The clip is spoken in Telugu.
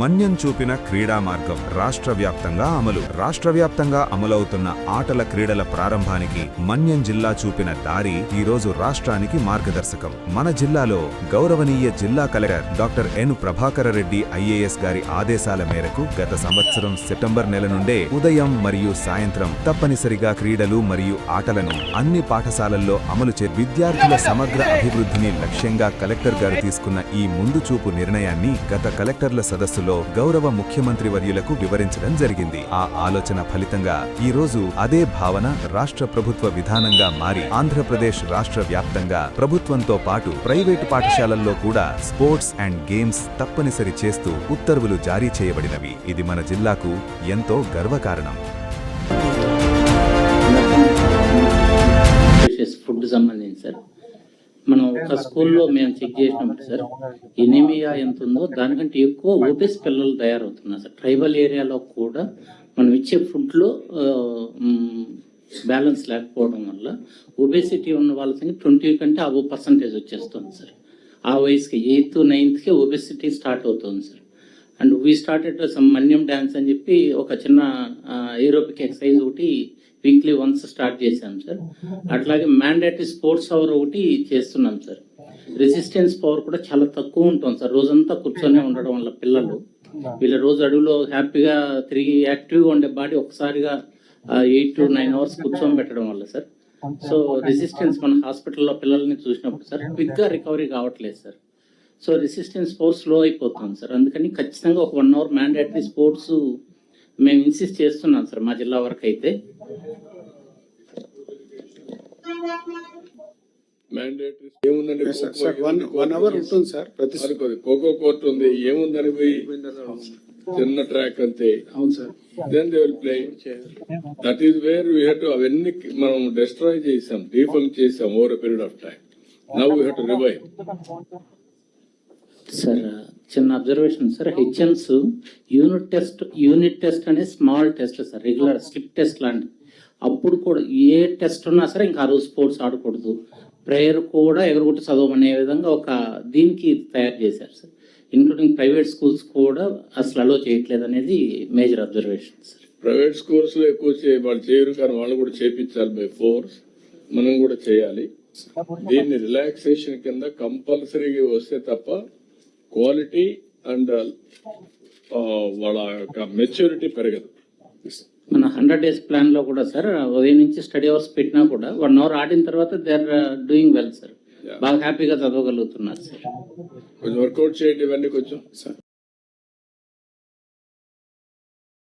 మన్యం చూపిన క్రీడా మార్గం రాష్ట్ర వ్యాప్తంగా అమలవుతున్న ఆటల క్రీడల ప్రారంభానికి మన్యం జిల్లా చూపిన దారి ఈ రోజు రాష్ట్రానికి మార్గదర్శకం. మన జిల్లాలో గౌరవనీయ జిల్లా collector doctor N Prabhakara Reddy IAS గారి ఆదేశాల మేరకు గత సంవత్సరం సెప్టెంబర్ నెల నుండే ఉదయం మరియు సాయంత్రం తప్పనిసరిగా క్రీడలు మరియు ఆటలను అన్ని పాఠశాలల్లో అమలు చే విద్యార్థుల సమగ్ర అభివృద్ధిని లక్ష్యంగా కలెక్టర్ గారు తీసుకున్న ఈ ముందు చూపు నిర్ణయాన్ని గత కలెక్టర్ల సదస్సులో గౌరవ ముఖ్యమంత్రి వర్యులకు వివరించడం జరిగింది. ఆ ఆలోచన ఫలితంగా ఈ రోజు అదే భావన రాష్ట్ర ప్రభుత్వ విధానంగా మారి ఆంధ్రప్రదేశ్ రాష్ట్ర వ్యాప్తంగా ప్రభుత్వంతో పాటు ప్రైవేటు పాఠశాలల్లో కూడా స్పోర్ట్స్ అండ్ గేమ్స్ తప్పనిసరి చేస్తూ ఉత్తర్వులు జారీ చేయబడినవి. ఇది మన జిల్లాకు ఎంతో గర్వకారణం. ఫుడ్ సంబంధించి సార్ మనం ఒక స్కూల్లో మేము చెక్ చేసినప్పుడు సార్ ఎనీమియా ఎంత ఉందో దానికంటే ఎక్కువ ఓబీస్ పిల్లలు తయారవుతున్నారు సార్. ట్రైబల్ ఏరియాలో కూడా మనం ఇచ్చే ఫుడ్లో బ్యాలెన్స్ లేకపోవడం వల్ల ఒబేసిటీ ఉన్న వాళ్ళకి 20 కంటే అబో పర్సంటేజ్ వచ్చేస్తుంది సార్. ఆ వయసుకి 8th 9th ఒబేసిటీ స్టార్ట్ అవుతుంది sir. And we started some Manyam dance అని చెప్పి ఒక చిన్న ఏరోబిక్ ఎక్సర్సైజ్ ఒకటి వీక్లీ వన్స్ స్టార్ట్ చేశాం సార్. అట్లాగే మ్యాండేటరీ స్పోర్ట్స్ అవర్ ఒకటి చేస్తున్నాం సార్. రెసిస్టెన్స్ పవర్ కూడా చాలా తక్కువ ఉంటుంది సార్. రోజంతా కూర్చొని ఉండడం వల్ల పిల్లలు వీళ్ళ రోజు అడుగులో హ్యాపీగా తిరిగి యాక్టివ్గా ఉండే బాడీ ఒకసారిగా 8 to 9 hours కూర్చొని పెట్టడం వల్ల సార్. సో రెసిస్టెన్స్ మన హాస్పిటల్లో పిల్లల్ని చూసినప్పుడు సార్ క్విక్గా రికవరీ కావట్లేదు sir. So resistance power slow అయిపోతుంది సార్. అందుకని ఖచ్చితంగా ఒక 1 hour మ్యాండేటరీ స్పోర్ట్స్ మేము ఇన్సిస్ట్ చేస్తున్నాం సార్ మా జిల్లా వరకు అయితే. ఖోఖో కోర్ట్ ఉంది, ఏముందని పోయి చిన్న ట్రాక్ అంతే. అవును sir. Then they will play. That is where we have to అవన్నీ మనం డిస్ట్రాయ్ చేసాం, డీఫంక్ చేసాం over period of time. Now we have to revive. Sir చిన్న అబ్జర్వేషన్ సార్, హెచ్ఎన్స్ యూనిట్ టెస్ట్ అనే small test sir, regular slip test లాంటి. అప్పుడు కూడా ఏ టెస్ట్ ఉన్నా సరే ఇంకా ఆ రోజు స్పోర్ట్స్ ఆడకూడదు, ప్రేయర్ కూడా ఎగరగొట్టి చదవమనే విధంగా ఒక దీనికి తయారు చేశారు సార్. ఇంక్లూడింగ్ ప్రైవేట్ స్కూల్స్ కూడా అసలు అలో చేయట్లేదు అనేది major observation sir. Private schools లో ఎక్కువ వాళ్ళు చేయరు, కానీ వాళ్ళు కూడా చేయించాలి బై ఫోర్స్. మనం కూడా చేయాలి. దీన్ని రిలాక్సేషన్ కింద కంపల్సరీగా వస్తే తప్ప క్వాలిటీ అండ్ వాళ్ళ యొక్క మెచ్యూరిటీ పెరగదు. మన 100 days ప్లాన్ లో కూడా సార్ ఉదయం నుంచి స్టడీ అవర్స్ పెట్టినా కూడా 1 hour ఆడిన తర్వాత they are doing well sir. బాగా హ్యాపీగా చదవగలుగుతున్నారు సార్. కొంచెం వర్కౌట్ చేయండి ఇవన్నీ కొంచెం.